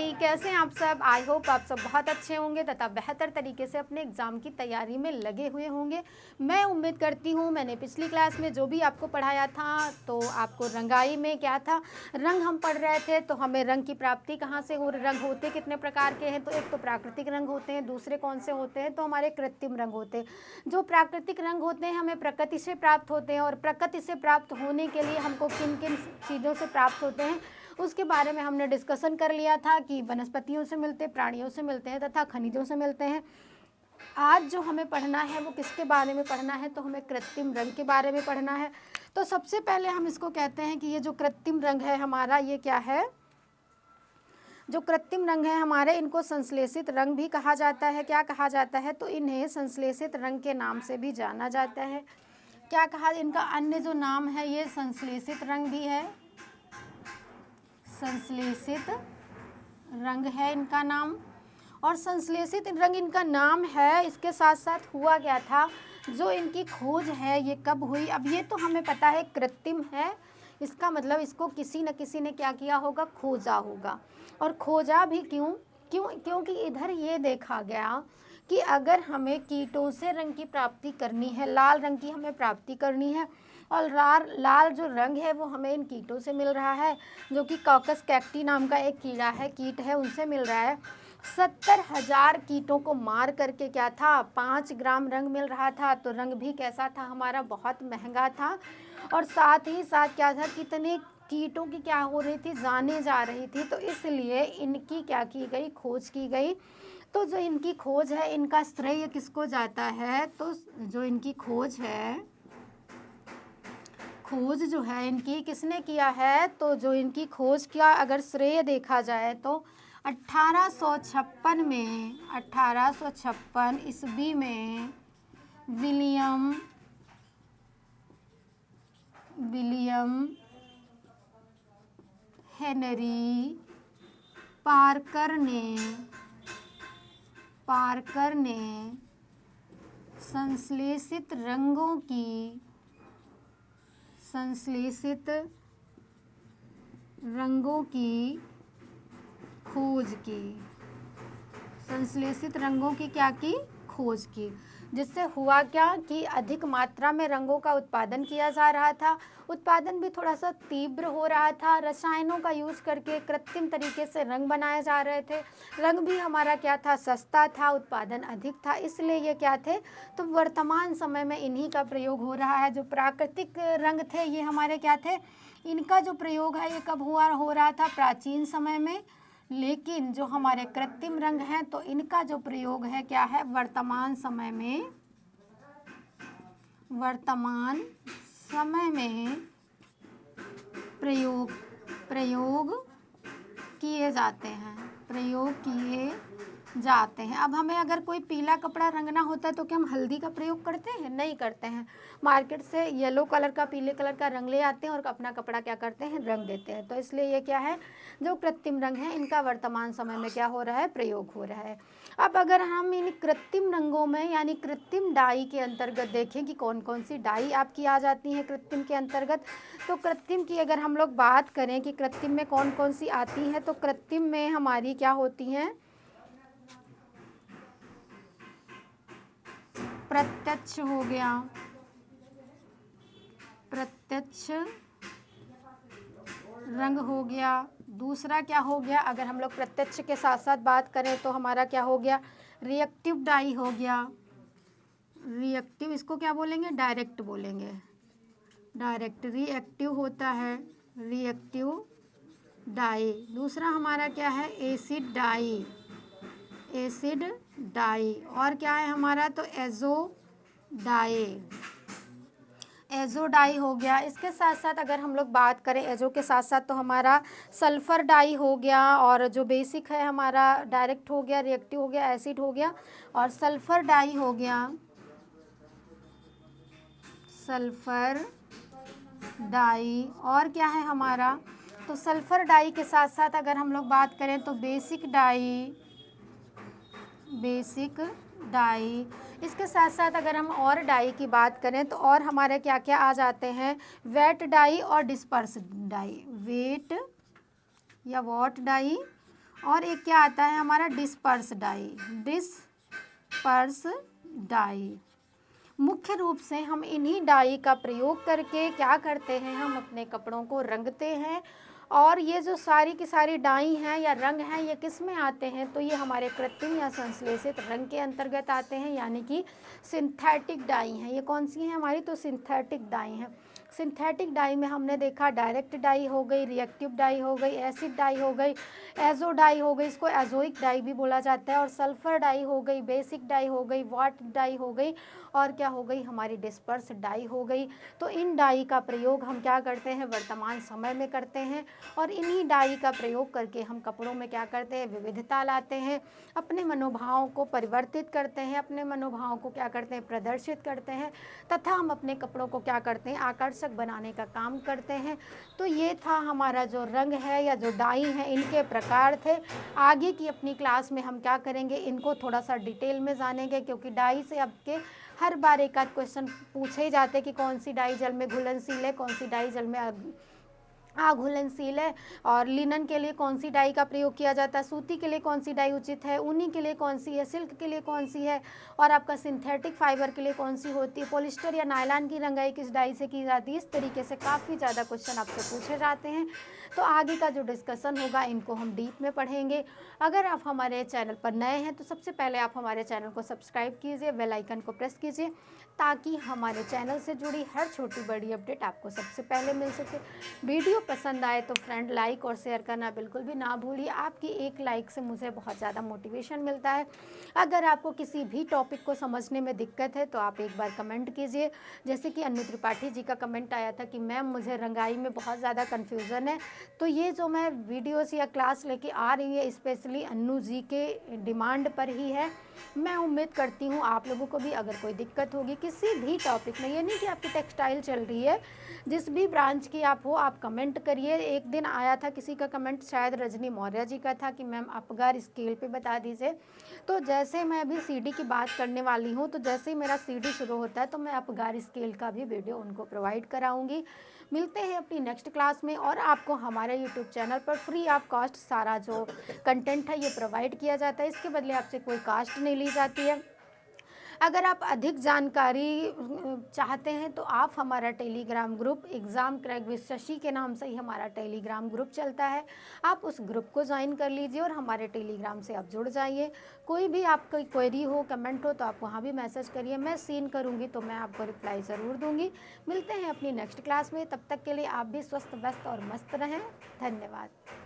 हाय, कैसे हैं आप सब? आई होप आप सब बहुत अच्छे होंगे तथा बेहतर तरीके से अपने एग्ज़ाम की तैयारी में लगे हुए होंगे। मैं उम्मीद करती हूँ मैंने पिछली क्लास में जो भी आपको पढ़ाया था तो आपको रंगाई में क्या था, रंग हम पढ़ रहे थे। तो हमें रंग की प्राप्ति कहाँ से हो, रंग होते कितने प्रकार के हैं? तो एक तो प्राकृतिक रंग होते हैं, दूसरे कौन से होते हैं? तो हमारे कृत्रिम रंग होते हैं। जो प्राकृतिक रंग होते हैं हमें प्रकृति से प्राप्त होते हैं, और प्रकृति से प्राप्त होने के लिए हमको किन किन चीज़ों से प्राप्त होते हैं उसके बारे में हमने डिस्कशन कर लिया था कि वनस्पतियों से मिलते हैं, प्राणियों से मिलते हैं तथा खनिजों से मिलते हैं। आज जो हमें पढ़ना है वो किसके बारे में पढ़ना है? तो हमें कृत्रिम रंग के बारे में पढ़ना है। तो सबसे पहले हम इसको कहते हैं कि ये जो कृत्रिम रंग है हमारा, ये क्या है? जो कृत्रिम रंग है हमारे, इनको संश्लेषित रंग भी कहा जाता है। क्या कहा जाता है? तो इन्हें संश्लेषित रंग के नाम से भी जाना जाता है। क्या कहा? इनका अन्य जो नाम है ये संश्लेषित रंग भी है, संश्लेषित रंग है इनका नाम। और संश्लेषित रंग इनका नाम है, इसके साथ साथ हुआ क्या था, जो इनकी खोज है ये कब हुई? अब ये तो हमें पता है कृत्रिम है, इसका मतलब इसको किसी न किसी ने क्या किया होगा, खोजा होगा। और खोजा भी क्योंकि इधर ये देखा गया कि अगर हमें कीटों से रंग की प्राप्ति करनी है, लाल रंग की हमें प्राप्ति करनी है, और लाल जो रंग है वो हमें इन कीटों से मिल रहा है, जो कि कॉकस कैक्टी नाम का एक कीड़ा है, कीट है, उनसे मिल रहा है। 70,000 कीटों को मार करके क्या था, 5 ग्राम रंग मिल रहा था। तो रंग भी कैसा था हमारा, बहुत महंगा था। और साथ ही साथ क्या था, कितने कीटों की क्या हो रही थी, जाने जा रही थी। तो इसलिए इनकी क्या की गई, खोज की गई। तो जो इनकी खोज है, इनका श्रेय किसको जाता है? तो जो इनकी खोज है, खोज जो है इनकी किसने किया है? तो जो इनकी खोज का अगर श्रेय देखा जाए तो 1856 ईस्वी में विलियम हेनरी पार्कर ने संश्लेषित रंगों की खोज की। संश्लेषित रंगों की क्या की? खोज की। जिससे हुआ क्या कि अधिक मात्रा में रंगों का उत्पादन किया जा रहा था। उत्पादन भी थोड़ा सा तीव्र हो रहा था। रसायनों का यूज़ करके कृत्रिम तरीके से रंग बनाए जा रहे थे। रंग भी हमारा क्या था, सस्ता था, उत्पादन अधिक था, इसलिए ये क्या थे, तो वर्तमान समय में इन्हीं का प्रयोग हो रहा है। जो प्राकृतिक रंग थे ये हमारे क्या थे, इनका जो प्रयोग है ये कब हो रहा था, प्राचीन समय में। लेकिन जो हमारे कृत्रिम रंग हैं तो इनका जो प्रयोग है क्या है, वर्तमान समय में प्रयोग किए जाते हैं। अब हमें अगर कोई पीला कपड़ा रंगना होता है तो क्या हम हल्दी का प्रयोग करते हैं? नहीं करते हैं। मार्केट से येलो कलर का, पीले कलर का रंग ले आते हैं और अपना कपड़ा क्या करते हैं, रंग देते हैं। तो इसलिए ये क्या है, जो कृत्रिम रंग है इनका वर्तमान समय में क्या हो रहा है, प्रयोग हो रहा है। अब अगर हम इन कृत्रिम रंगों में यानी कृत्रिम डाई के अंतर्गत देखें कि कौन कौन सी डाई आपकी आ जाती है कृत्रिम के अंतर्गत, तो कृत्रिम की अगर हम लोग बात करें कि कृत्रिम में कौन कौन सी आती हैं, तो कृत्रिम में हमारी क्या होती हैं, प्रत्यक्ष हो गया, प्रत्यक्ष रंग हो गया। दूसरा क्या हो गया, अगर हम लोग प्रत्यक्ष के साथ साथ बात करें तो हमारा क्या हो गया, रिएक्टिव डाई हो गया। रिएक्टिव, इसको क्या बोलेंगे, डायरेक्ट बोलेंगे, डायरेक्ट। रिएक्टिव होता है रिएक्टिव डाई। दूसरा हमारा क्या है, एसिड डाई। और क्या है हमारा, तो एजो डाई हो गया। इसके साथ साथ अगर हम लोग बात करें एजो के साथ साथ, तो हमारा सल्फर डाई हो गया। और जो बेसिक है हमारा डायरेक्ट हो गया, रिएक्टिव हो गया, एसिड हो गया, और सल्फर डाई हो गया, सल्फर डाई। और क्या है हमारा, तो सल्फर डाई के साथ साथ अगर हम लोग बात करें तो बेसिक डाई। इसके साथ साथ अगर हम और डाई की बात करें तो और हमारे क्या क्या आ जाते हैं, वेट डाई और डिस्पर्स डाई, वेट या वॉट डाई और एक क्या आता है हमारा डिस्पर्स डाई। डिस्पर्स डाई, मुख्य रूप से हम इन्हीं डाई का प्रयोग करके क्या करते हैं, हम अपने कपड़ों को रंगते हैं। और ये जो सारी की सारी डाई हैं या रंग हैं, ये किस में आते हैं, तो ये हमारे कृत्रिम या संश्लेषित रंग के अंतर्गत आते हैं, यानी कि सिंथेटिक डाई हैं। ये कौन सी हैं हमारी, तो सिंथेटिक डाई हैं। सिंथेटिक डाई में हमने देखा डायरेक्ट डाई हो गई, रिएक्टिव डाई हो गई, एसिड डाई हो गई, एजो डाई हो गई, इसको एजोइक डाई भी बोला जाता है, और सल्फर डाई हो गई, बेसिक डाई हो गई, वाट डाई हो गई, और क्या हो गई हमारी डिस्पर्स डाई हो गई। तो इन डाई का प्रयोग हम क्या करते हैं, वर्तमान समय में करते हैं, और इन्हीं डाई का प्रयोग करके हम कपड़ों में क्या करते हैं, विविधता लाते हैं, अपने मनोभावों को परिवर्तित करते हैं, अपने मनोभावों को क्या करते हैं, प्रदर्शित करते हैं, तथा हम अपने कपड़ों को क्या करते हैं, आकर्षक बनाने का काम करते हैं। तो ये था हमारा जो रंग है या जो डाई है, इनके प्रकार थे। आगे की अपनी क्लास में हम क्या करेंगे, इनको थोड़ा सा डिटेल में जानेंगे, क्योंकि डाई से आपके हर बार एक आध क्वेश्चन पूछे ही जाते कि कौन सी डाई जल में घुलनशील है, कौन सी डाई जल में घुलनशील है, और लिनन के लिए कौन सी डाई का प्रयोग किया जाता है, सूती के लिए कौन सी डाई उचित है, ऊनी के लिए कौन सी है, सिल्क के लिए कौन सी है, और आपका सिंथेटिक फाइबर के लिए कौन सी होती है, पॉलिस्टर या नायलॉन की रंगाई किस डाई से की जाती है। इस तरीके से काफ़ी ज़्यादा क्वेश्चन आपसे पूछे जाते हैं। तो आगे का जो डिस्कशन होगा, इनको हम डीप में पढ़ेंगे। अगर आप हमारे चैनल पर नए हैं तो सबसे पहले आप हमारे चैनल को सब्सक्राइब कीजिए, बेल आइकन को प्रेस कीजिए, ताकि हमारे चैनल से जुड़ी हर छोटी बड़ी अपडेट आपको सबसे पहले मिल सके। वीडियो पसंद आए तो फ्रेंड लाइक और शेयर करना बिल्कुल भी ना भूलिए। आपकी एक लाइक से मुझे बहुत ज़्यादा मोटिवेशन मिलता है। अगर आपको किसी भी टॉपिक को समझने में दिक्कत है तो आप एक बार कमेंट कीजिए। जैसे कि अनु त्रिपाठी जी का कमेंट आया था कि मैम मुझे रंगाई में बहुत ज़्यादा कन्फ्यूज़न है। तो ये जो मैं वीडियोस या क्लास लेके आ रही है, स्पेशली अन्नू जी के डिमांड पर ही है। मैं उम्मीद करती हूँ आप लोगों को भी अगर कोई दिक्कत होगी किसी भी टॉपिक में, ये नहीं कि आपकी टेक्सटाइल चल रही है, जिस भी ब्रांच की आप हो, आप कमेंट करिए। एक दिन आया था किसी का कमेंट, शायद रजनी मौर्य जी का था, कि मैम अपगार स्केल पे बता दीजिए। तो जैसे मैं अभी सीडी की बात करने वाली हूँ, तो जैसे ही मेरा सीडी शुरू होता है तो मैं अपगार स्केल का भी वीडियो उनको प्रोवाइड कराऊंगी। मिलते हैं अपनी नेक्स्ट क्लास में, और आपको हमारे यूट्यूब चैनल पर फ्री ऑफ कॉस्ट सारा जो कंटेंट है ये प्रोवाइड किया जाता है। इसके बदले आपसे कोई कास्ट नहीं ली जाती है। अगर आप अधिक जानकारी चाहते हैं तो आप हमारा Telegram group exam crack with Shashi के नाम से ही हमारा टेलीग्राम ग्रुप चलता है, आप उस ग्रुप को ज्वाइन कर लीजिए और हमारे टेलीग्राम से आप जुड़ जाइए। कोई भी आपकी क्वेरी हो, कमेंट हो, तो आप वहाँ भी मैसेज करिए, मैं सीन करूँगी तो मैं आपको रिप्लाई ज़रूर दूँगी। मिलते हैं अपनी नेक्स्ट क्लास में, तब तक के लिए आप भी स्वस्थ, व्यस्त और मस्त रहें। धन्यवाद।